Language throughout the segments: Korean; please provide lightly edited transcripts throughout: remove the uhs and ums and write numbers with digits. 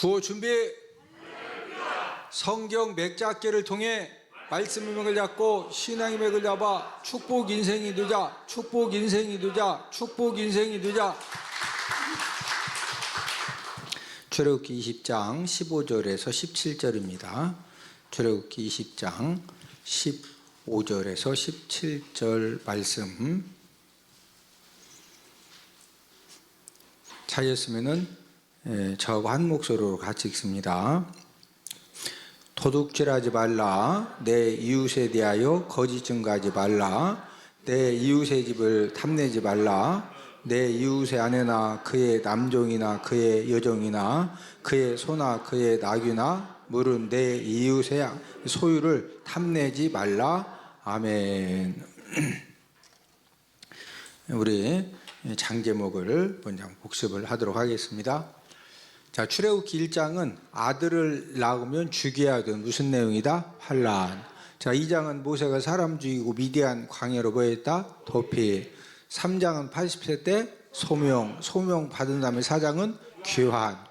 구호 준비. 성경 맥잡기를 통해 말씀의 맥을 잡고 신앙의 맥을 잡아 축복 인생이 되자. 축복 인생이 되자. 축복 인생이 되자. 출애굽기 20장 15절에서 17절입니다. 출애굽기 20장 15절에서 17절 말씀 찾았으면은 저하고 한 목소리로 같이 읽습니다. 도둑질하지 말라. 내 이웃에 대하여 거짓 증거하지 말라. 내 이웃의 집을 탐내지 말라. 내 이웃의 아내나 그의 남종이나 그의 여종이나 그의 소나 그의 낙이나 물은 내 이웃의 소유를 탐내지 말라. 아멘. 우리 장제목을 먼저 복습을 하도록 하겠습니다. 자, 출애굽기 1장은 아들을 낳으면 죽여야 되는 무슨 내용이다? 환란. 자, 2장은 모세가 사람 죽이고 미디안 광야로 보냈다? 도피. 3장은 80세 때 소명 받은 다음에 4장은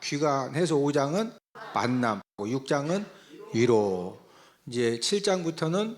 귀환해서 5장은 만남, 6장은 위로. 이제 7장부터는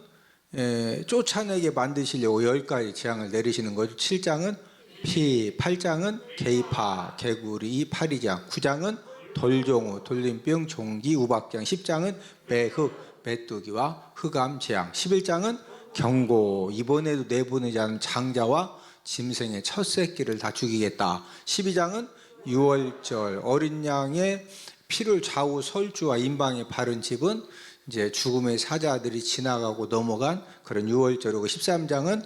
쫓아내게 만드시려고 10가지 재앙을 내리시는 거죠. 7장은 피, 8장은 개입하, 개구리, 8이장, 9장은 돌종우, 돌림병, 종기, 우박장, 10장은 매흑, 메뚜기와 흑암, 재앙, 11장은 경고, 이번에도 내보내지 않은 장자와 짐승의 첫 새끼를 다 죽이겠다. 12장은 유월절, 어린 양의 피를 좌우 설주와 임방에 바른 집은 이제 죽음의 사자들이 지나가고 넘어간 그런 유월절이고, 13장은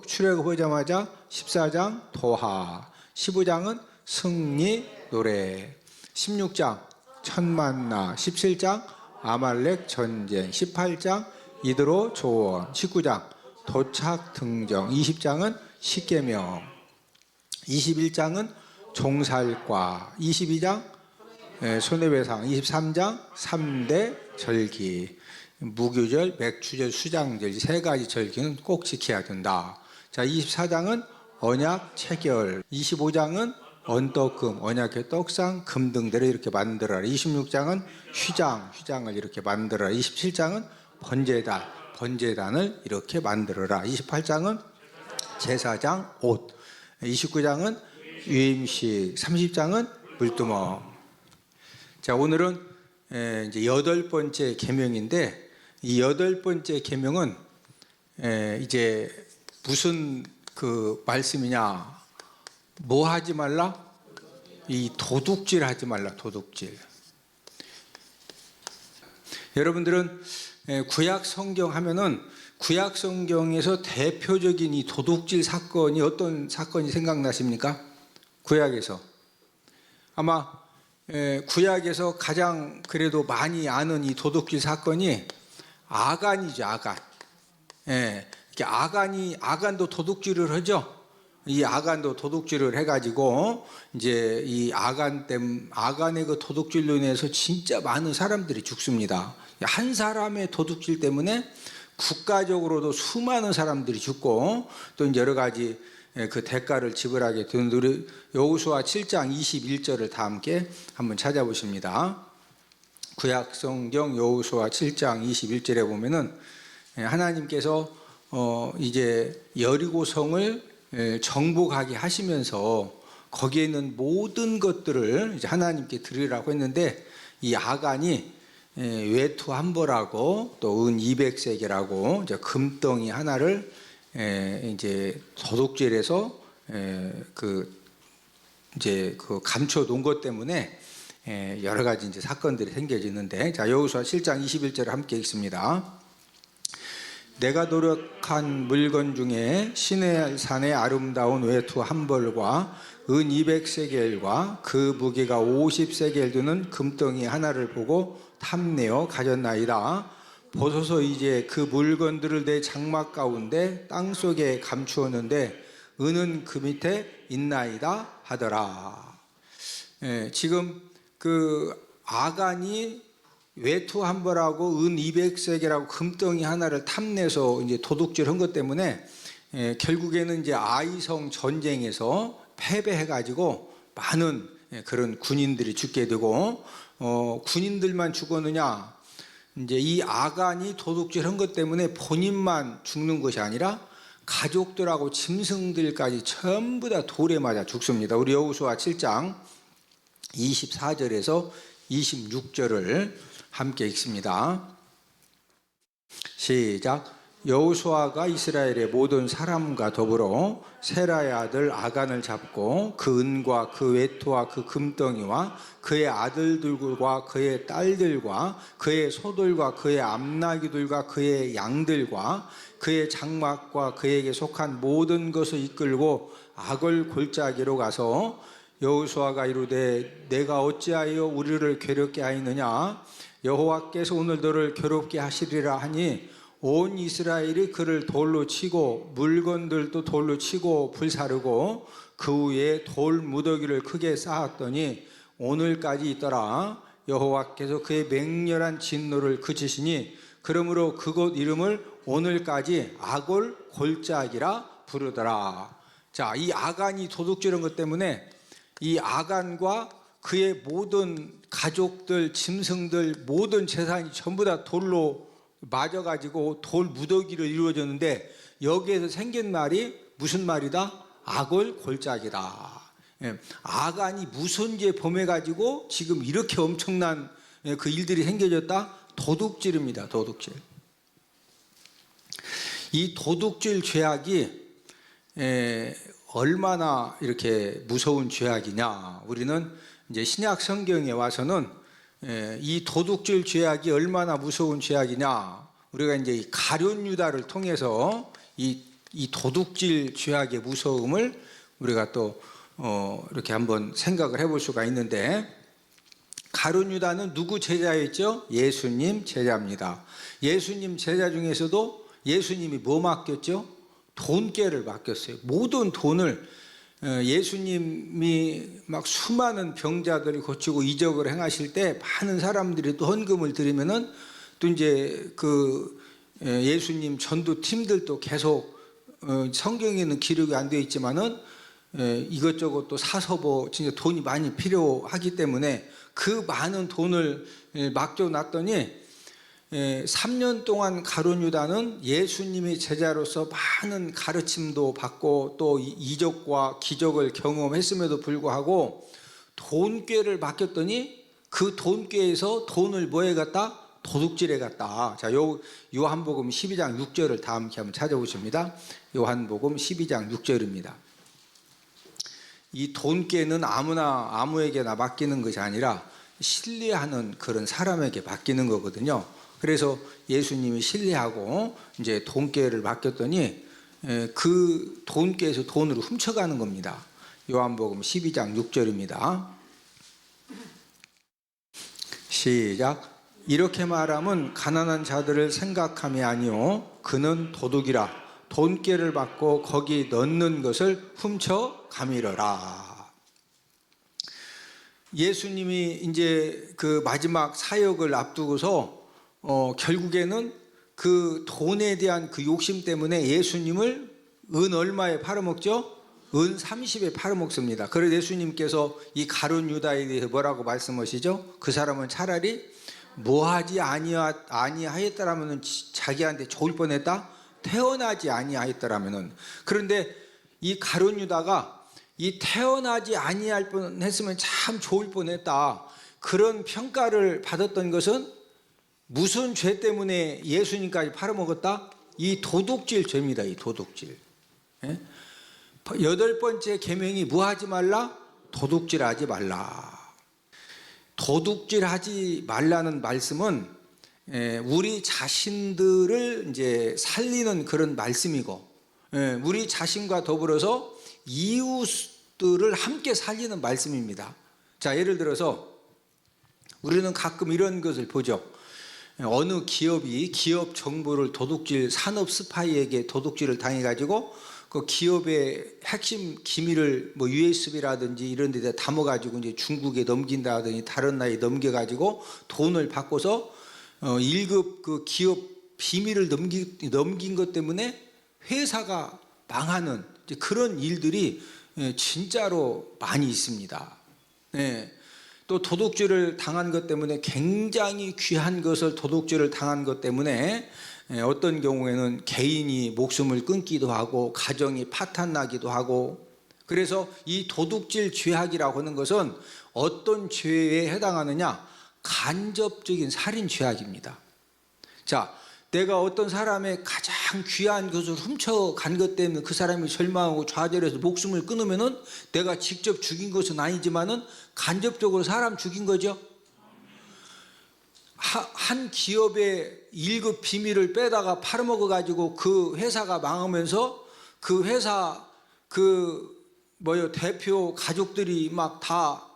출애굽하자마자 14장 도하, 15장은 승리 노래, 16장 천만나, 17장 아말렉 전쟁, 18장 이드로 조원, 19장 도착 등정, 20장은 십계명, 21장은 종살과, 22장 손해배상, 23장 3대 절기, 무교절, 맥추절, 수장절, 3가지 절기는 꼭 지켜야 된다. 자, 24장은 언약 체결, 25장은 언떡금, 언약의 떡상, 금등대를 이렇게 만들어라. 26장은 휘장을 이렇게 만들어라. 27장은 번제단을 이렇게 만들어라. 28장은 제사장 옷, 29장은 유임식, 30장은 물두멍. 자, 오늘은 이제 8번째 계명인데, 이 8번째 계명은 이제 무슨 그 말씀이냐? 뭐 하지 말라? 이 도둑질 하지 말라. 도둑질. 여러분들은 구약 성경 하면은 구약 성경에서 대표적인 이 도둑질 사건이 어떤 사건이 생각나십니까? 구약에서 아마 구약에서 가장 그래도 많이 아는 이 도둑질 사건이 아간이죠. 아간도 도둑질을 하죠. 이 아간도 도둑질을 해가지고 이제 이 아간의 그 도둑질로 인해서 진짜 많은 사람들이 죽습니다. 한 사람의 도둑질 때문에 국가적으로도 수많은 사람들이 죽고 또 이제 여러 가지 그 대가를 지불하게 되는, 우리 여호수아 7장 21절을 다 함께 한번 찾아보십니다. 구약 성경 여호수아 7장 21절에 보면은 하나님께서 이제 여리고성을 정복하게 하시면서 거기에 있는 모든 것들을 이제 하나님께 드리라고 했는데, 이 아간이 외투함벌하고 또 은 200세겔하고 이제 금덩이 하나를 이제 도둑질해서 이제 감춰 놓은 것 때문에 여러 가지 이제 사건들이 생겨지는데, 자, 여호수아 7장 21절을 함께 읽습니다. 내가 노력한 물건 중에 시내산의 아름다운 외투 한 벌과 은 200세겔과 그 무게가 50세겔 되는 금덩이 하나를 보고 탐내어 가졌나이다. 보소서 이제 그 물건들을 내 장막 가운데 땅속에 감추었는데 은은 그 밑에 있나이다 하더라. 지금 그 아간이 외투 한 벌하고 은 200세겔하고 금덩이 하나를 탐내서 이제 도둑질 한 것 때문에 결국에는 이제 아이성 전쟁에서 패배해가지고 많은 그런 군인들이 죽게 되고, 군인들만 죽었느냐? 이제 이 아간이 도둑질한 것 때문에 본인만 죽는 것이 아니라 가족들하고 짐승들까지 전부 다 돌에 맞아 죽습니다. 우리 여호수아 7장 24절에서 26절을 함께 읽습니다. 시작. 여호수아가 이스라엘의 모든 사람과 더불어 세라의 아들 아간을 잡고 그 은과 그 외투와 그 금덩이와 그의 아들들과 그의 딸들과 그의 소들과 그의 암나기들과 그의 양들과 그의 장막과 그에게 속한 모든 것을 이끌고 아골 골짜기로 가서 여호수아가 이르되 내가 어찌하여 우리를 괴롭게 하였느냐? 여호와께서 오늘 너를 괴롭게 하시리라 하니 온 이스라엘이 그를 돌로 치고 물건들도 돌로 치고 불사르고 그 후에 돌 무더기를 크게 쌓았더니 오늘까지 있더라. 여호와께서 그의 맹렬한 진노를 그치시니 그러므로 그곳 이름을 오늘까지 아골 골짜기라 부르더라. 자, 이 아간이 도둑질한 것 때문에 이 아간과 그의 모든 가족들, 짐승들, 모든 재산이 전부 다 돌로 맞아가지고 돌 무더기로 이루어졌는데 여기에서 생긴 말이 무슨 말이다? 아골 골짜기다. 아간이 무슨 죄 범해가지고 지금 이렇게 엄청난 그 일들이 생겨졌다? 도둑질입니다. 도둑질. 이 도둑질 죄악이 얼마나 이렇게 무서운 죄악이냐? 우리는 이제 신약 성경에 와서는 이 도둑질 죄악이 얼마나 무서운 죄악이냐? 우리가 이제 이 가룟 유다를 통해서 이 도둑질 죄악의 무서움을 우리가 또 이렇게 한번 생각을 해볼 수가 있는데, 가룟 유다는 누구 제자였죠? 예수님 제자입니다. 예수님 제자 중에서도 예수님이 뭐 맡겼죠? 돈깨를 맡겼어요. 모든 돈을 예수님이 막 수많은 병자들을 고치고 이적을 행하실 때 많은 사람들이 또 헌금을 드리면은 또 이제 그 예수님 전도 팀들도 계속 성경에는 기록이 안 되어 있지만은 이것저것 또 사서 뭐 진짜 돈이 많이 필요하기 때문에 그 많은 돈을 맡겨놨더니 3년 동안 가룟 유다는 예수님이 제자로서 많은 가르침도 받고 또 이적과 기적을 경험했음에도 불구하고 돈꾀를 맡겼더니 그 돈꾀에서 돈을 뭐에 갔다? 도둑질에 갔다. 자, 요한복음 12장 6절을 다 함께 한번 찾아보십니다. 요한복음 12장 6절입니다. 이 돈꾀는 아무에게나 맡기는 것이 아니라 신뢰하는 그런 사람에게 맡기는 거거든요. 그래서 예수님이 신뢰하고 이제 돈깨를 맡겼더니 그 돈깨에서 돈으로 훔쳐가는 겁니다. 요한복음 12장 6절입니다. 시작. 이렇게 말하면 가난한 자들을 생각함이 아니요 그는 도둑이라 돈깨를 받고 거기 넣는 것을 훔쳐가미러라. 예수님이 이제 그 마지막 사역을 앞두고서 결국에는 그 돈에 대한 그 욕심 때문에 예수님을 은 얼마에 팔아먹죠? 은 30에 팔아먹습니다. 그래서 예수님께서 이 가룟 유다에 대해서 뭐라고 말씀하시죠? 그 사람은 차라리 뭐하지 아니하였더라면 자기한테 좋을 뻔했다? 태어나지 아니하였더라면. 그런데 이 가룟 유다가 이 태어나지 아니할 뻔했으면 참 좋을 뻔했다, 그런 평가를 받았던 것은 무슨 죄 때문에 예수님까지 팔아먹었다? 이 도둑질 죄입니다. 이 도둑질. 8번째 계명이 뭐 하지 말라? 도둑질 하지 말라. 도둑질 하지 말라는 말씀은 우리 자신들을 이제 살리는 그런 말씀이고, 우리 자신과 더불어서 이웃들을 함께 살리는 말씀입니다. 자, 예를 들어서 우리는 가끔 이런 것을 보죠. 어느 기업이 기업 정보를 도둑질, 산업 스파이에게 도둑질을 당해가지고 그 기업의 핵심 기밀을 뭐 USB라든지 이런 데다 담아가지고 이제 중국에 넘긴다든지 다른 나라에 넘겨가지고 돈을 받고서 1급 그 기업 비밀을 넘긴 것 때문에 회사가 망하는 그런 일들이 진짜로 많이 있습니다. 예. 또 도둑질을 당한 것 때문에 굉장히 귀한 것을 도둑질을 당한 것 때문에 어떤 경우에는 개인이 목숨을 끊기도 하고 가정이 파탄나기도 하고, 그래서 이 도둑질 죄악이라고 하는 것은 어떤 죄에 해당하느냐? 간접적인 살인 죄악입니다. 자, 내가 어떤 사람의 가장 귀한 것을 훔쳐간 것 때문에 그 사람이 절망하고 좌절해서 목숨을 끊으면은 내가 직접 죽인 것은 아니지만은 간접적으로 사람 죽인 거죠. 한 기업의 1급 비밀을 빼다가 팔아먹어 가지고 그 회사가 망하면서 그 회사 대표 가족들이 막 다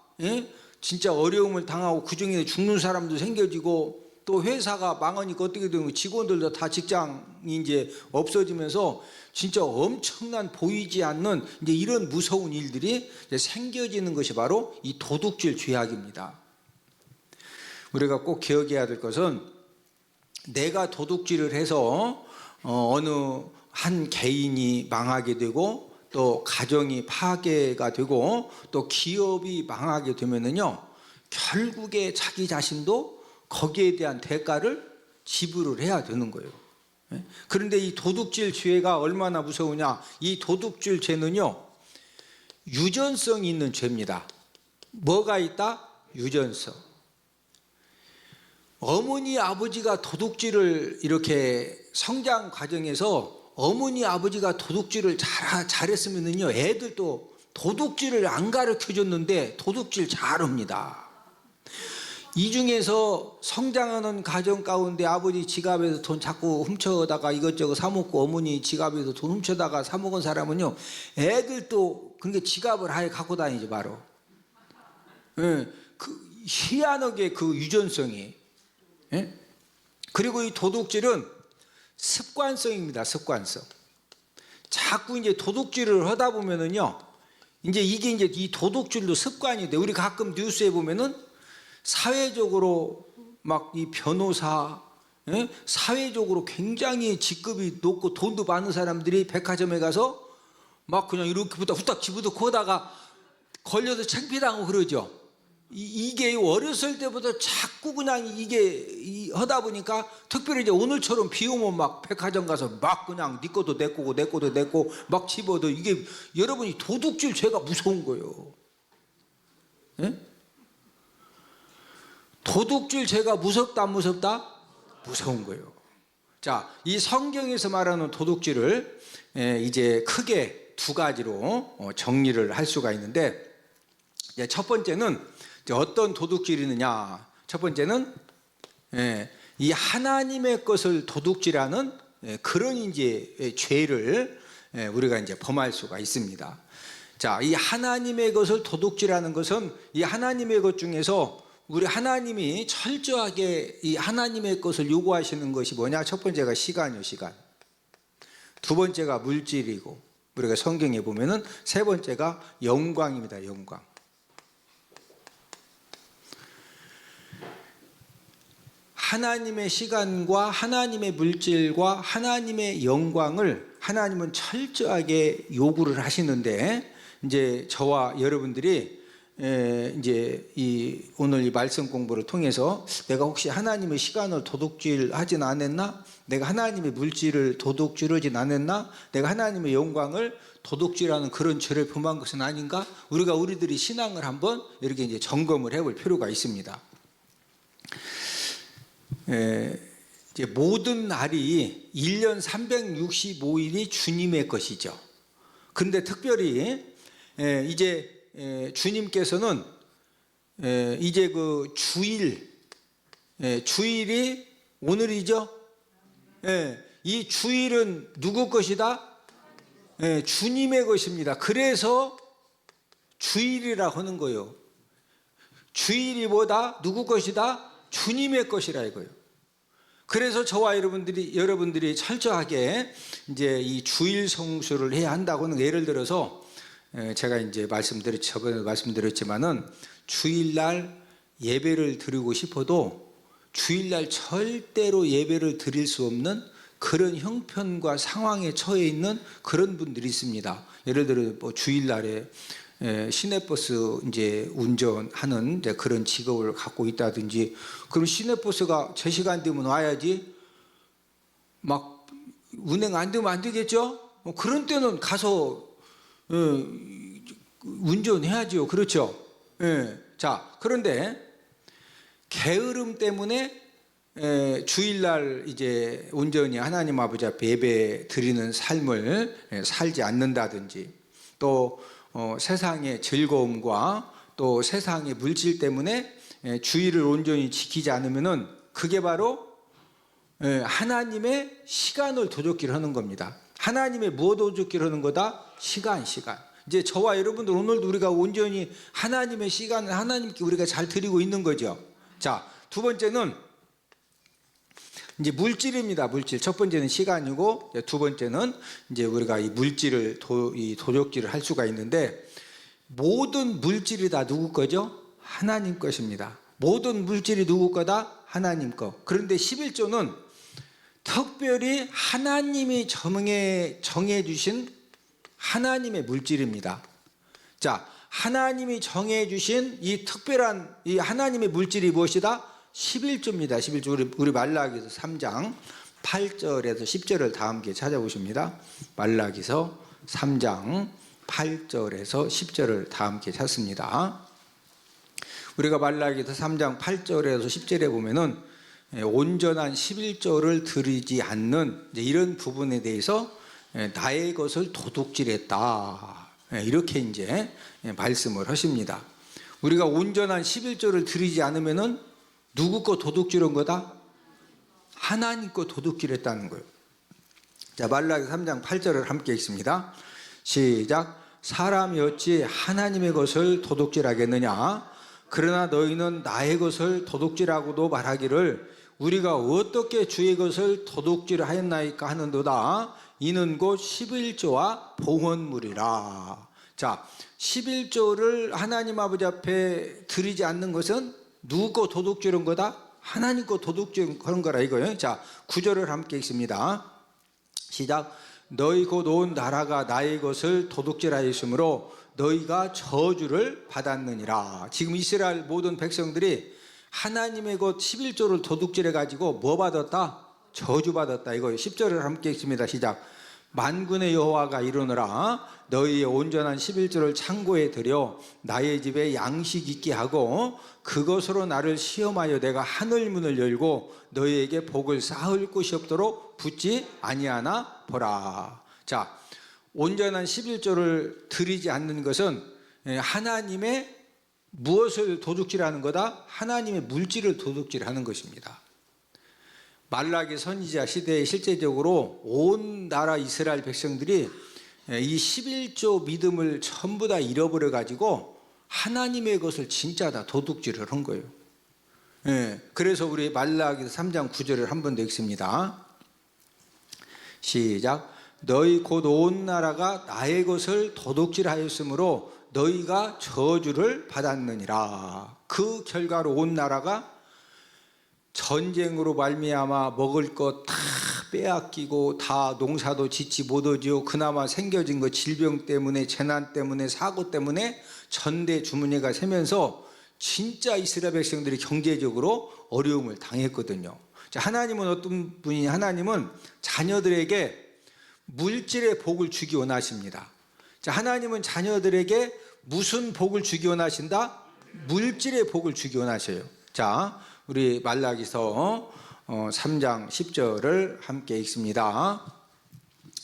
진짜 어려움을 당하고 그 중에 죽는 사람도 생겨지고, 또 회사가 망하니까 어떻게 되는 거예요? 직원들도 다 직장이 이제 없어지면서 진짜 엄청난 보이지 않는 이제 이런 무서운 일들이 이제 생겨지는 것이 바로 이 도둑질 죄악입니다. 우리가 꼭 기억해야 될 것은, 내가 도둑질을 해서 어느 한 개인이 망하게 되고 또 가정이 파괴가 되고 또 기업이 망하게 되면은요, 결국에 자기 자신도 거기에 대한 대가를 지불을 해야 되는 거예요. 그런데 이 도둑질 죄가 얼마나 무서우냐? 이 도둑질 죄는요, 유전성이 있는 죄입니다. 뭐가 있다? 유전성. 어머니 아버지가 도둑질을 이렇게 성장 과정에서 어머니 아버지가 도둑질을 잘했으면요, 애들도 도둑질을 안 가르쳐 줬는데 도둑질 잘합니다. 이 중에서 성장하는 가정 가운데 아버지 지갑에서 돈 자꾸 훔쳐다가 이것저것 사먹고 어머니 지갑에서 돈 훔쳐다가 사먹은 사람은요, 애들도 그러니까 지갑을 아예 갖고 다니죠, 바로. 그 희한하게 그 유전성이. 그리고 이 도둑질은 습관성입니다. 습관성. 자꾸 이제 도둑질을 하다 보면은요, 이제 이게 이제 이 도둑질도 습관이 돼. 우리 가끔 뉴스에 보면은 사회적으로 막 이 변호사, 사회적으로 굉장히 직급이 높고 돈도 많은 사람들이 백화점에 가서 막 그냥 이렇게부터 후딱 집어넣고 하다가 걸려서 창피당하고 그러죠. 이게 어렸을 때부터 자꾸 그냥 이게 하다 보니까, 특별히 이제 오늘처럼 비 오면 막 백화점 가서 막 그냥 네 것도 내 거고 내 것도 내 거 막 집어도, 이게 여러분이 도둑질 죄가 무서운 거예요. 도둑질 죄가 무섭다 안 무섭다? 무서운 거예요. 자, 이 성경에서 말하는 도둑질을 이제 크게 두 가지로 정리를 할 수가 있는데, 첫 번째는 어떤 도둑질이느냐? 첫 번째는 이 하나님의 것을 도둑질하는 그런 이제 죄를 우리가 이제 범할 수가 있습니다. 자, 이 하나님의 것을 도둑질하는 것은 이 하나님의 것 중에서 우리 하나님이 철저하게 이 하나님의 것을 요구하시는 것이 뭐냐? 첫 번째가 시간이요, 시간. 두 번째가 물질이고, 우리가 성경에 보면은 세 번째가 영광입니다, 영광. 하나님의 시간과 하나님의 물질과 하나님의 영광을 하나님은 철저하게 요구를 하시는데, 이제 저와 여러분들이 이제 오늘 이 말씀 공부를 통해서 내가 혹시 하나님의 시간을 도둑질하진 않았나? 내가 하나님의 물질을 도둑질하진 않았나? 내가 하나님의 영광을 도둑질하는 그런 죄를 범한 것은 아닌가? 우리들이 신앙을 한번 이렇게 이제 점검을 해볼 필요가 있습니다. 이제 모든 날이 1년 365일이 주님의 것이죠. 그런데 특별히 이제 주님께서는 이제 그 주일이 오늘이죠. 이 주일은 누구 것이다? 주님의 것입니다. 그래서 주일이라고 하는 거예요. 주일이 뭐다? 누구 것이다? 주님의 것이라 이거예요. 그래서 저와 여러분들이 철저하게 이제 이 주일 성수를 해야 한다고는, 예를 들어서 제가 이제 저번에 말씀드렸지만은 주일날 예배를 드리고 싶어도 주일날 절대로 예배를 드릴 수 없는 그런 형편과 상황에 처해 있는 그런 분들이 있습니다. 예를 들어 뭐 주일날에 시내버스 이제 운전하는 이제 그런 직업을 갖고 있다든지, 그럼 시내버스가 제 시간 되면 와야지 막 운행 안 되면 안 되겠죠? 그런 때는 가서 운전해야죠. 그렇죠? 자, 그런데 게으름 때문에 주일날 이제 온전히 하나님 아버지 앞에 예배 드리는 삶을 살지 않는다든지, 또 세상의 즐거움과 또 세상의 물질 때문에 주의를 온전히 지키지 않으면은 그게 바로 하나님의 시간을 도둑질 하는 겁니다. 하나님의 무엇 도둑질 하는 거다? 시간. 이제 저와 여러분들 오늘도 우리가 온전히 하나님의 시간을 하나님께 우리가 잘 드리고 있는 거죠. 자, 두 번째는 이제 물질입니다. 물질. 첫 번째는 시간이고, 두 번째는 이제 우리가 이 물질을 도둑질을 할 수가 있는데, 모든 물질이 다 누구 거죠? 하나님 것입니다. 모든 물질이 누구 거다? 하나님 거. 그런데 11조는 특별히 하나님이 정해 주신 하나님의 물질입니다. 자, 하나님이 정해 주신 이 특별한 이 하나님의 물질이 무엇이다? 11조입니다. 11조. 우리 말라기서 3장 8절에서 10절을 다 함께 찾아보십니다. 말라기서 3장 8절에서 10절을 다 함께 찾습니다. 우리가 말라기서 3장 8절에서 10절에 보면은 온전한 11조를 드리지 않는 이런 부분에 대해서 나의 것을 도둑질했다, 이렇게 이제 말씀을 하십니다. 우리가 온전한 11조를 드리지 않으면은 누구 거 도둑질한 거다? 하나님 거 도둑질했다는 거예요. 자, 말라기 3장 8절을 함께 읽습니다. 시작. 사람이 어찌 하나님의 것을 도둑질하겠느냐? 그러나 너희는 나의 것을 도둑질하고도 말하기를 우리가 어떻게 주의 것을 도둑질하였나이까 하는도다. 이는 곧 11조와 봉헌물이라. 자, 11조를 하나님 아버지 앞에 드리지 않는 것은 누구 거 도둑질한 거다? 하나님 거 도둑질한 거라 이거예요. 자, 9절을 함께 읽습니다. 시작. 너희 곧 온 나라가 나의 것을 도둑질하였으므로 너희가 저주를 받았느니라. 지금 이스라엘 모든 백성들이 하나님의 것 11조를 도둑질해 가지고 뭐 받았다? 저주 받았다 이거예요. 10절을 함께 읽습니다. 시작. 만군의 여호와가 이르노라. 너희의 온전한 11조를 창고에 들여 나의 집에 양식 있게 하고 그것으로 나를 시험하여 내가 하늘 문을 열고 너희에게 복을 쌓을 곳이 없도록 붙지 아니하나 보라. 자, 온전한 11조를 드리지 않는 것은 하나님의 무엇을 도둑질하는 거다? 하나님의 물질을 도둑질하는 것입니다. 말라기 선지자 시대에 실제적으로 온 나라 이스라엘 백성들이 이 11조 믿음을 전부 다 잃어버려 가지고 하나님의 것을 진짜 다 도둑질을 한 거예요. 그래서 우리 말라기 3장 9절을 한 번 더 읽습니다. 시작. 너희 곧 온 나라가 나의 것을 도둑질하였으므로 너희가 저주를 받았느니라. 그 결과로 온 나라가 전쟁으로 말미암아 먹을 것 다 빼앗기고 다 농사도 짓지 못하지요. 그나마 생겨진 것 질병 때문에 재난 때문에 사고 때문에 전대주문회가 세면서 진짜 이스라엘 백성들이 경제적으로 어려움을 당했거든요. 자, 하나님은 어떤 분이 하나님은 자녀들에게 물질의 복을 주기 원하십니다. 자, 하나님은 자녀들에게 무슨 복을 주기 원하신다? 물질의 복을 주기 원하셔요. 자, 우리 말라기서 3장 10절을 함께 읽습니다.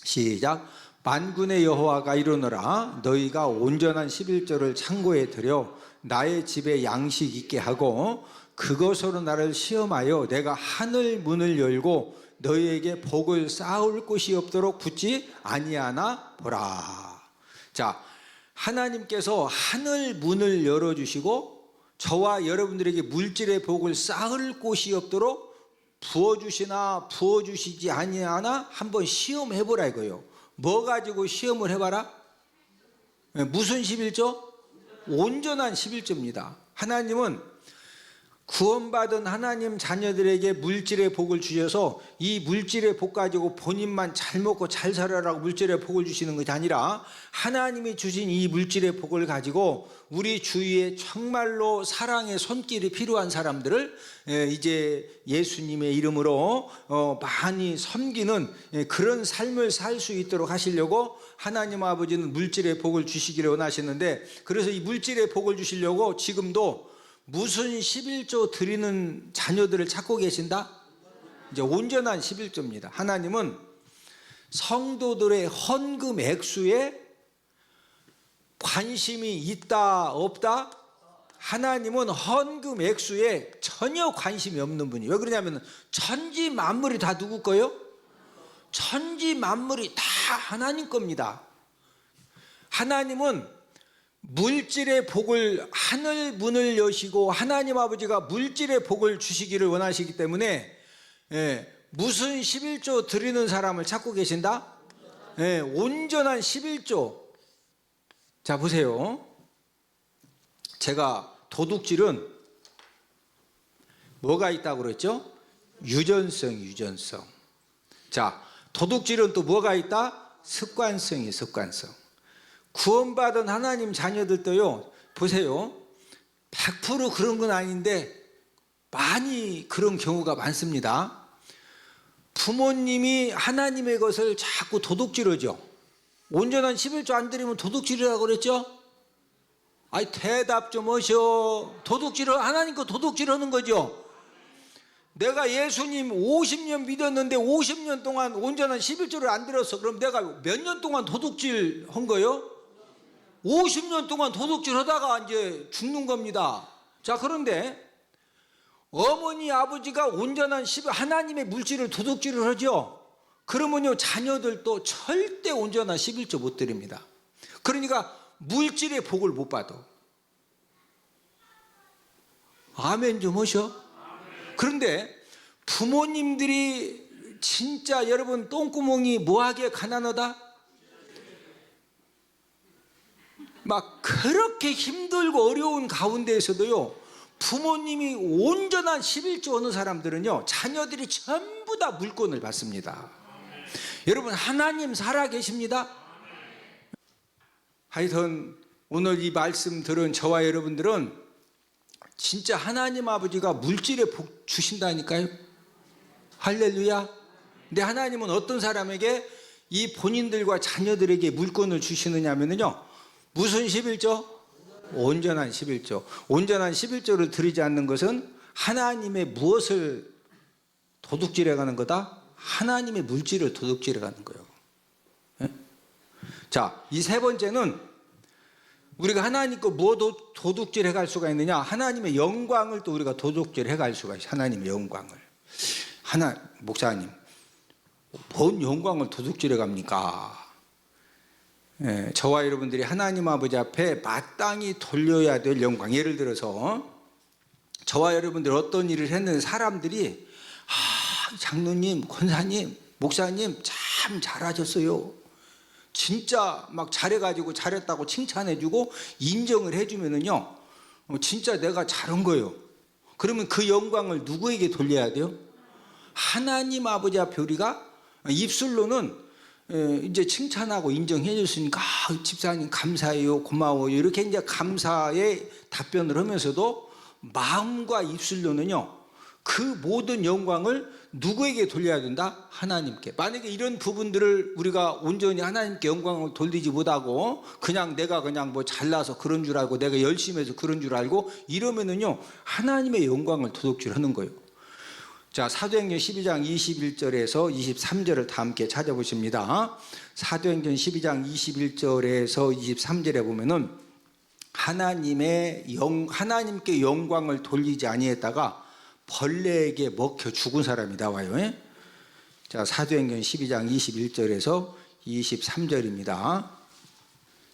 시작. 만군의 여호와가 이르노라. 너희가 온전한 11조를 창고에 들여 나의 집에 양식 있게 하고 그것으로 나를 시험하여 내가 하늘 문을 열고 너희에게 복을 쌓을 곳이 없도록 붙지 아니하나 보라. 자, 하나님께서 하늘 문을 열어주시고 저와 여러분들에게 물질의 복을 쌓을 곳이 없도록 부어주시나 부어주시지 아니하나 한번 시험해보라 이거예요. 뭐 가지고 시험을 해봐라? 무슨 11조? 온전한 11조입니다. 하나님은 구원받은 하나님 자녀들에게 물질의 복을 주셔서 이 물질의 복 가지고 본인만 잘 먹고 잘 살아라고 물질의 복을 주시는 것이 아니라 하나님이 주신 이 물질의 복을 가지고 우리 주위에 정말로 사랑의 손길이 필요한 사람들을 이제 예수님의 이름으로 많이 섬기는 그런 삶을 살 수 있도록 하시려고 하나님 아버지는 물질의 복을 주시기를 원하시는데, 그래서 이 물질의 복을 주시려고 지금도 무슨 11조 드리는 자녀들을 찾고 계신다? 이제 온전한 11조입니다. 하나님은 성도들의 헌금 액수에 관심이 있다 없다? 하나님은 헌금 액수에 전혀 관심이 없는 분이에요. 왜 그러냐면 천지 만물이 다 누구 거예요? 천지 만물이 다 하나님 겁니다. 하나님은 물질의 복을, 하늘 문을 여시고 하나님 아버지가 물질의 복을 주시기를 원하시기 때문에 무슨 11조 드리는 사람을 찾고 계신다? 온전한 11조. 자 보세요. 제가 도둑질은 뭐가 있다고 그랬죠? 유전성. 자, 도둑질은 또 뭐가 있다? 습관성. 구원받은 하나님 자녀들도요, 보세요. 100% 그런 건 아닌데 많이 그런 경우가 많습니다. 부모님이 하나님의 것을 자꾸 도둑질하죠. 온전한 11조 안 드리면 도둑질이라고 그랬죠? 아이, 대답 좀 하셔. 도둑질을, 하나님 거 도둑질하는 거죠. 내가 예수님 50년 믿었는데 50년 동안 온전한 11조를 안 드렸어. 그럼 내가 몇 년 동안 도둑질 한 거예요? 50년 동안 도둑질 하다가 이제 죽는 겁니다. 자, 그런데 어머니 아버지가 온전한 하나님의 물질을 도둑질을 하죠. 그러면요, 자녀들도 절대 온전한 11조 못 드립니다. 그러니까 물질의 복을 못 받아. 아멘 좀 하셔. 그런데 부모님들이 진짜 여러분 똥구멍이 뭐하게 가난하다? 막 그렇게 힘들고 어려운 가운데에서도요, 부모님이 온전한 11조 하는 사람들은요, 자녀들이 전부 다 물권을 받습니다. 여러분, 하나님 살아계십니다. 하여튼 오늘 이 말씀 들은 저와 여러분들은 진짜 하나님 아버지가 물질의 복 주신다니까요. 할렐루야. 근데 하나님은 어떤 사람에게 이 본인들과 자녀들에게 물권을 주시느냐 하면요, 무슨 11조? 온전한 11조. 온전한 11조를 드리지 않는 것은 하나님의 무엇을 도둑질해 가는 거다? 하나님의 물질을 도둑질해 가는 거예요. 네? 자, 이 세 번째는 우리가 하나님 거 뭐 도둑질해 갈 수가 있느냐? 하나님의 영광을 또 우리가 도둑질해 갈 수가 있어요. 하나님의 영광을. 목사님, 뭔 영광을 도둑질해 갑니까? 저와 여러분들이 하나님 아버지 앞에 마땅히 돌려야 될 영광. 예를 들어서 저와 여러분들 어떤 일을 했는데 사람들이 장로님, 권사님, 목사님 참 잘하셨어요. 진짜 막 잘해가지고 잘했다고 칭찬해주고 인정을 해주면은요, 진짜 내가 잘한 거예요. 그러면 그 영광을 누구에게 돌려야 돼요? 하나님 아버지 앞에 우리가 입술로는 이제 칭찬하고 인정해 줬으니까 집사님 감사해요, 고마워요, 이렇게 이제 감사의 답변을 하면서도 마음과 입술로는요, 그 모든 영광을 누구에게 돌려야 된다? 하나님께. 만약에 이런 부분들을 우리가 온전히 하나님께 영광을 돌리지 못하고 그냥 내가 그냥 뭐 잘나서 그런 줄 알고 내가 열심히 해서 그런 줄 알고 이러면은요, 하나님의 영광을 도둑질하는 거예요. 자, 사도행전 12장 21절에서 23절을 다 함께 찾아보십니다. 사도행전 12장 21절에서 23절에 보면은 하나님께 영광을 돌리지 아니했다가 벌레에게 먹혀 죽은 사람이 나와요. 자, 사도행전 12장 21절에서 23절입니다.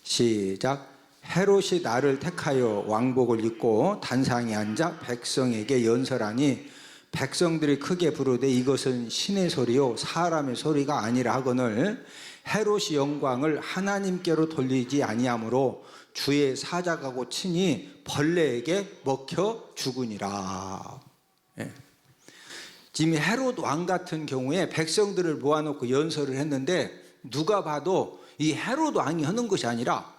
시작. 헤롯이 나를 택하여 왕복을 입고 단상에 앉아 백성에게 연설하니 백성들이 크게 부르되 이것은 신의 소리요 사람의 소리가 아니라 하거늘 헤롯이 영광을 하나님께로 돌리지 아니하므로 주의 사자가고 친히 벌레에게 먹혀 죽으니라. 예. 지금 헤롯 왕 같은 경우에 백성들을 모아놓고 연설을 했는데 누가 봐도 이 헤롯 왕이 하는 것이 아니라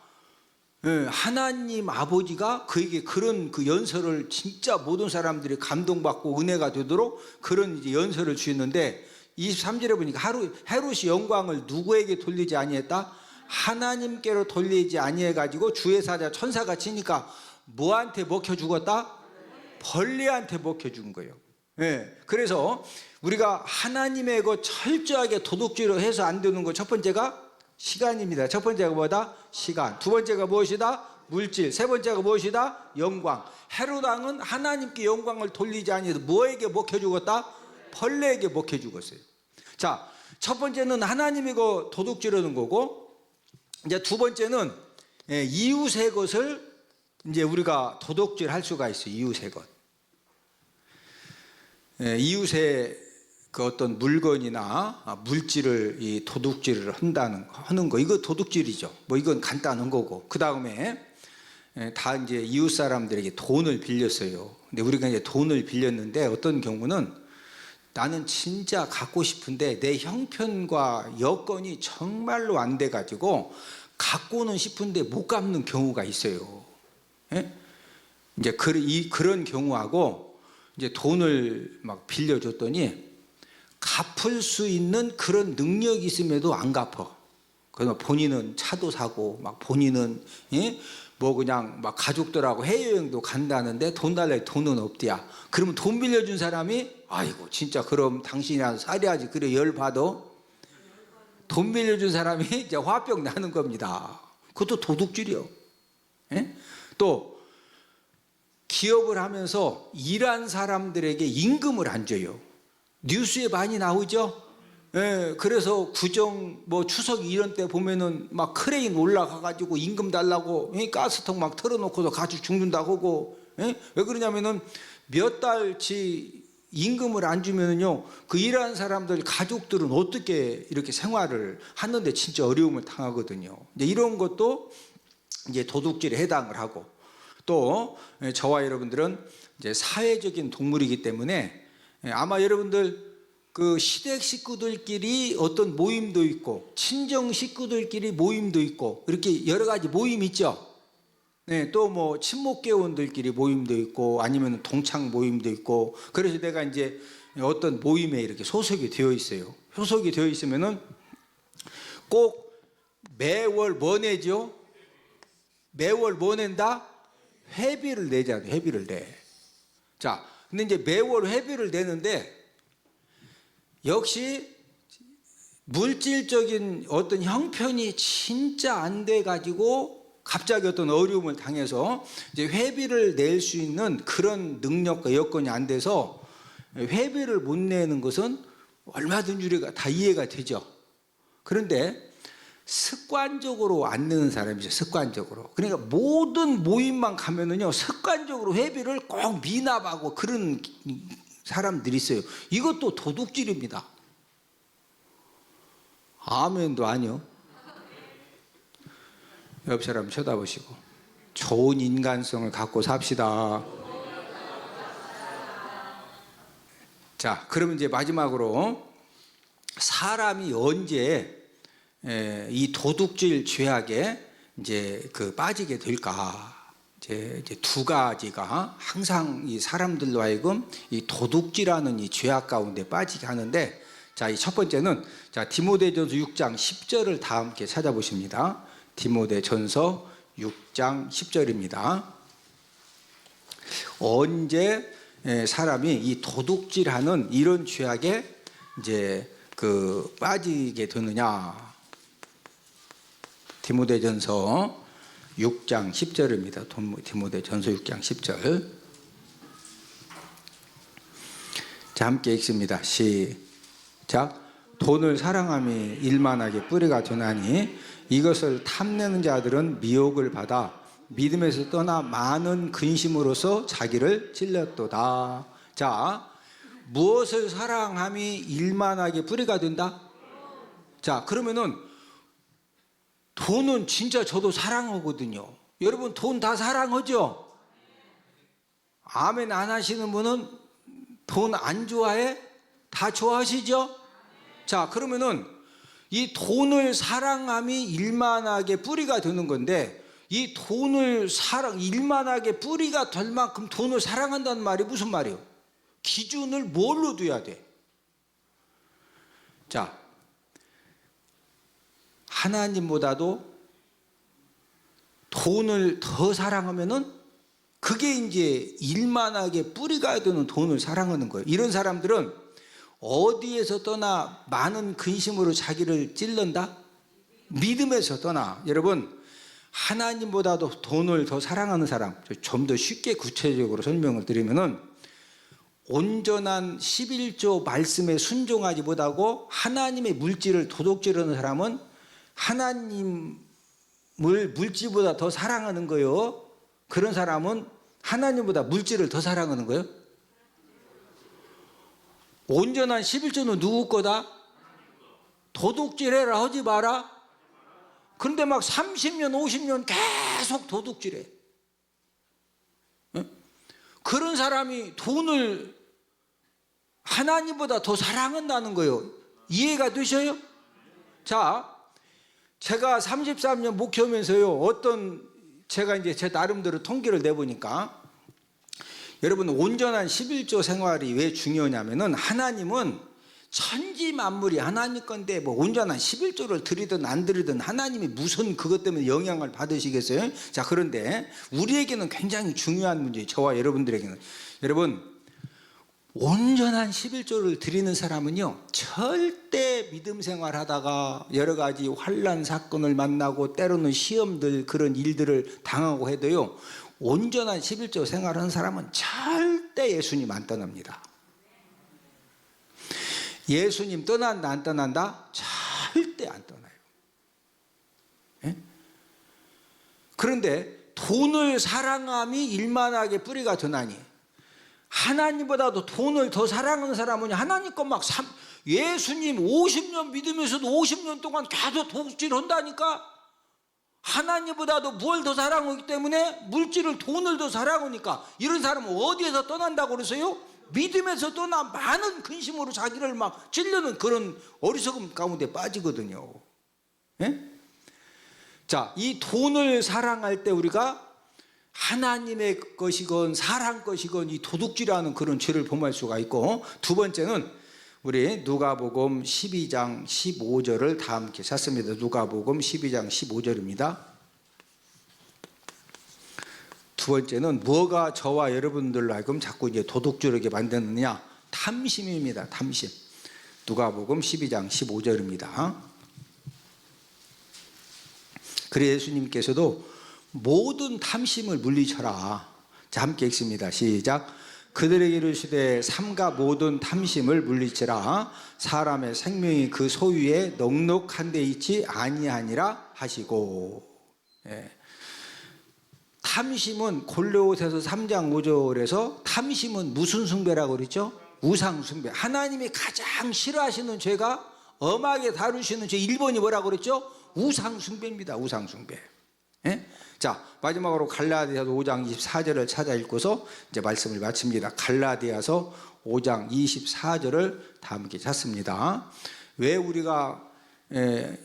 하나님 아버지가 그에게 그런 그 연설을 진짜 모든 사람들이 감동받고 은혜가 되도록 그런 이제 연설을 주었는데 23절에 보니까 헤롯이 영광을 누구에게 돌리지 아니했다? 하나님께로 돌리지 아니해가지고 주의 사자 천사가 치니까 뭐한테 먹혀 죽었다? 벌레한테 먹혀 죽은 거예요. 예. 그래서 우리가 하나님의 그 철저하게 도둑질을 해서 안 되는 거 첫 번째가 시간입니다. 첫 번째가 뭐다? 시간. 두 번째가 무엇이다? 물질. 세 번째가 무엇이다? 영광. 헤롯 왕은 하나님께 영광을 돌리지 아니해서 뭐에게 먹혀 죽었다? 벌레에게 먹혀 죽었어요. 자, 첫 번째는 하나님이 그 도둑질하는 거고, 이제 두 번째는 이웃의 것을 이제 우리가 도둑질할 수가 있어요. 이웃의 것. 이웃의 그 어떤 물건이나 물질을 이 도둑질을 하는 거, 이거 도둑질이죠. 뭐 이건 간단한 거고. 그 다음에 다 이제 이웃 사람들에게 돈을 빌렸어요. 근데 우리가 이제 돈을 빌렸는데 어떤 경우는 나는 진짜 갖고 싶은데 내 형편과 여건이 정말로 안 돼가지고 갖고는 싶은데 못 갚는 경우가 있어요. 예? 이제 그런 경우하고 이제 돈을 막 빌려줬더니 갚을 수 있는 그런 능력이 있음에도 안 갚아. 그래서 본인은 차도 사고 막 본인은 뭐 그냥 막 가족들하고 해외여행도 간다는데 돈 달래 돈은 없대야. 그러면 돈 빌려준 사람이 아이고 진짜 그럼 당신이라도 살해야지 그래 열 받아. 돈 빌려준 사람이 이제 화병 나는 겁니다. 그것도 도둑질이요. 예? 또 기업을 하면서 일한 사람들에게 임금을 안 줘요. 뉴스에 많이 나오죠. 예, 그래서 구정 뭐 추석 이런 때 보면은 막 크레인 올라가가지고 임금 달라고 가스통 막 털어놓고서 가지고 죽는다고 하고. 예? 왜 그러냐면은 몇 달치 임금을 안 주면은요 그 일하는 사람들 가족들은 어떻게 이렇게 생활을 하는데 진짜 어려움을 당하거든요. 이제 이런 것도 이제 도둑질에 해당을 하고, 또 저와 여러분들은 이제 사회적인 동물이기 때문에 아마 여러분들 그 시댁 식구들끼리 어떤 모임도 있고 친정 식구들끼리 모임도 있고 이렇게 여러 가지 모임 있죠. 네, 또 뭐 친목계원들끼리 모임도 있고 아니면 동창 모임도 있고. 그래서 내가 이제 어떤 모임에 이렇게 소속이 되어 있어요. 소속이 되어 있으면은 꼭 매월 뭐 내죠? 매월 뭐 낸다? 회비를 내잖아요. 회비를 내. 자, 근데 이제 매월 회비를 내는데 역시 물질적인 어떤 형편이 진짜 안 돼 가지고 갑자기 어떤 어려움을 당해서 이제 회비를 낼 수 있는 그런 능력과 여건이 안 돼서 회비를 못 내는 것은 얼마든지 우리가 다 이해가 되죠. 그런데 습관적으로 안 내는 사람이죠. 습관적으로. 그러니까 모든 모임만 가면은요 습관적으로 회비를 꼭 미납하고 그런 사람들이 있어요. 이것도 도둑질입니다. 아멘도 아니요. 옆 사람 쳐다보시고 좋은 인간성을 갖고 삽시다. 자, 그러면 이제 마지막으로 사람이 언제 이 도둑질 죄악에 이제 빠지게 될까? 이제 두 가지가 항상 이 사람들로 하여금 이 도둑질하는 이 죄악 가운데 빠지게 하는데, 자, 이 첫 번째는 자 디모데전서 6장 10절을 다 함께 찾아보십니다. 디모데전서 6장 10절입니다. 언제 사람이 이 도둑질하는 이런 죄악에 이제 빠지게 되느냐? 디모데전서 6장 10절입니다. 디모데전서 6장 10절. 자, 함께 읽습니다. 시작. 돈을 사랑함이 일만하게 뿌리가 되나니 이것을 탐내는 자들은 미혹을 받아 믿음에서 떠나 많은 근심으로서 자기를 찔렸도다. 자, 무엇을 사랑함이 일만하게 뿌리가 된다? 자, 그러면은 돈은 진짜 저도 사랑하거든요. 여러분 돈 다 사랑하죠? 아멘 안 하시는 분은 돈 안 좋아해? 다 좋아하시죠? 자, 그러면은 이 돈을 사랑함이 일만하게 뿌리가 되는 건데, 이 돈을 일만하게 뿌리가 될 만큼 돈을 사랑한다는 말이 무슨 말이에요? 기준을 뭘로 둬야 돼? 자, 하나님보다도 돈을 더 사랑하면은 그게 이제 일만하게 뿌리가 되는 돈을 사랑하는 거예요. 이런 사람들은 어디에서 떠나 많은 근심으로 자기를 찔른다? 믿음에서 떠나. 여러분, 하나님보다도 돈을 더 사랑하는 사람, 좀 더 쉽게 구체적으로 설명을 드리면은, 온전한 11조 말씀에 순종하지 못하고 하나님의 물질을 도둑질하는 사람은 하나님을 물질보다 더 사랑하는 거예요. 그런 사람은 하나님보다 물질을 더 사랑하는 거예요. 온전한 11조는 누구 거다? 도둑질해라 하지 마라. 그런데 막 30년 50년 계속 도둑질해. 그런 사람이 돈을 하나님보다 더 사랑한다는 거예요. 이해가 되셔요? 자, 제가 33년 목회하면서요, 제가 이제 제 나름대로 통계를 내보니까, 여러분 온전한 11조 생활이 왜 중요하냐면은, 하나님은 천지 만물이 하나님 건데 뭐 온전한 11조를 드리든 안 드리든 하나님이 무슨 그것 때문에 영향을 받으시겠어요? 자, 그런데 우리에게는 굉장히 중요한 문제예요. 저와 여러분들에게는. 여러분, 온전한 11조를 드리는 사람은요, 절대 믿음 생활하다가 여러 가지 환난 사건을 만나고 때로는 시험들, 그런 일들을 당하고 해도요, 온전한 11조 생활하는 사람은 절대 예수님 안 떠납니다. 예수님 떠난다 안 떠난다? 절대 안 떠나요. 예? 그런데 돈을 사랑함이 일만하게 뿌리가 되나니, 하나님보다도 돈을 더 사랑하는 사람은 하나님 것 막 예수님 50년 믿으면서도 50년 동안 계속 도둑질한다니까. 하나님보다도 뭘 더 사랑하기 때문에 물질을, 돈을 더 사랑하니까 이런 사람은 어디에서 떠난다고 그러세요? 믿음에서 떠나 많은 근심으로 자기를 막 찔르는 그런 어리석음 가운데 빠지거든요. 예? 자, 이 돈을 사랑할 때 우리가 하나님의 것이건 사람 것이건 이 도둑질하는 그런 죄를 범할 수가 있고, 두 번째는 우리 누가복음 12장 15절을 다 함께 찾습니다. 누가복음 12장 15절입니다. 두 번째는 뭐가 저와 여러분들로 하여금 자꾸 이제 도둑질하게 만드느냐? 탐심입니다. 탐심. 누가복음 12장 15절입니다. 그래 예수님께서도 모든 탐심을 물리쳐라. 자, 함께 읽습니다. 시작. 그들에게 이르시되 삼가 모든 탐심을 물리치라. 사람의 생명이 그 소유에 넉넉한 데 있지 아니하니라 하시고. 예. 탐심은 골로새서 3장 5절에서 탐심은 무슨 숭배라고 그랬죠? 우상 숭배. 하나님이 가장 싫어하시는 죄가, 엄하게 다루시는 죄 1번이 뭐라고 그랬죠? 우상 숭배입니다. 우상 숭배. 예? 자, 마지막으로 갈라디아서 5장 24절을 찾아 읽고서 이제 말씀을 마칩니다. 갈라디아서 5장 24절을 다 함께 찾습니다. 왜 우리가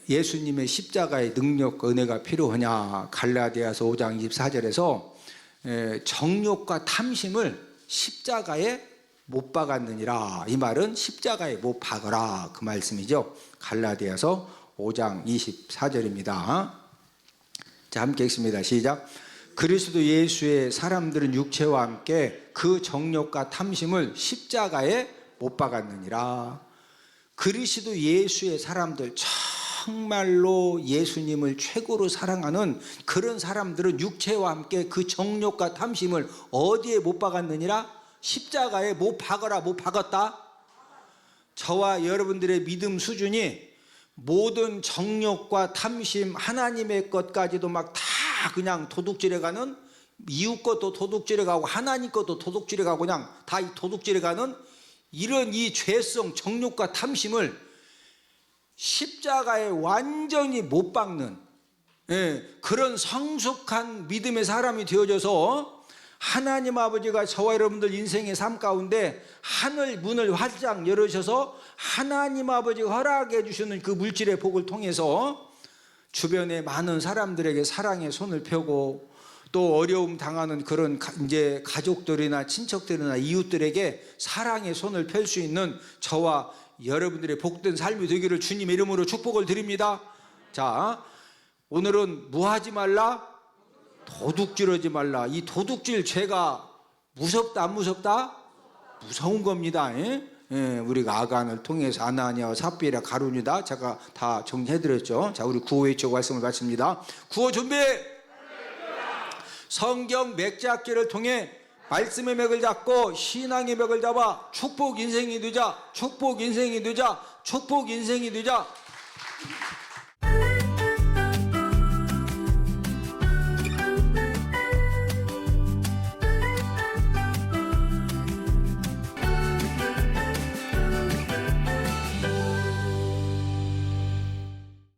예수님의 십자가의 능력과 은혜가 필요하냐? 갈라디아서 5장 24절에서 정욕과 탐심을 십자가에 못 박았느니라. 이 말은 십자가에 못 박으라, 그 말씀이죠. 갈라디아서 5장 24절입니다. 자, 함께 읽습니다. 시작. 그리스도 예수의 사람들은 육체와 함께 그 정욕과 탐심을 십자가에 못 박았느니라. 그리스도 예수의 사람들, 정말로 예수님을 최고로 사랑하는 그런 사람들은 육체와 함께 그 정욕과 탐심을 어디에 못 박았느니라? 십자가에 못 박아라, 못 박았다? 저와 여러분들의 믿음 수준이 모든 정욕과 탐심, 하나님의 것까지도 막 다 그냥 도둑질해가는, 이웃 것도 도둑질해가고 하나님 것도 도둑질해가고 그냥 다 이 도둑질해가는 이런 이 죄성, 정욕과 탐심을 십자가에 완전히 못 박는 그런 성숙한 믿음의 사람이 되어져서 하나님 아버지가 저와 여러분들 인생의 삶 가운데 하늘 문을 활짝 열으셔서 하나님 아버지가 허락해 주시는 그 물질의 복을 통해서 주변의 많은 사람들에게 사랑의 손을 펴고 또 어려움 당하는 그런 이제 가족들이나 친척들이나 이웃들에게 사랑의 손을 펼 수 있는 저와 여러분들의 복된 삶이 되기를 주님의 이름으로 축복을 드립니다. 자, 오늘은 뭐 하지 말라? 도둑질하지 말라. 이 도둑질 죄가 무섭다 안 무섭다? 무서운 겁니다. 우리가 아간을 통해서 아나니아와 삽비라 가룟유다 제가 다 정리해드렸죠. 자, 우리 구호 외치고 말씀을 마칩니다. 구호 준비. 성경 맥잡기를 통해 말씀의 맥을 잡고 신앙의 맥을 잡아 축복 인생이 되자. 축복 인생이 되자. 축복 인생이 되자.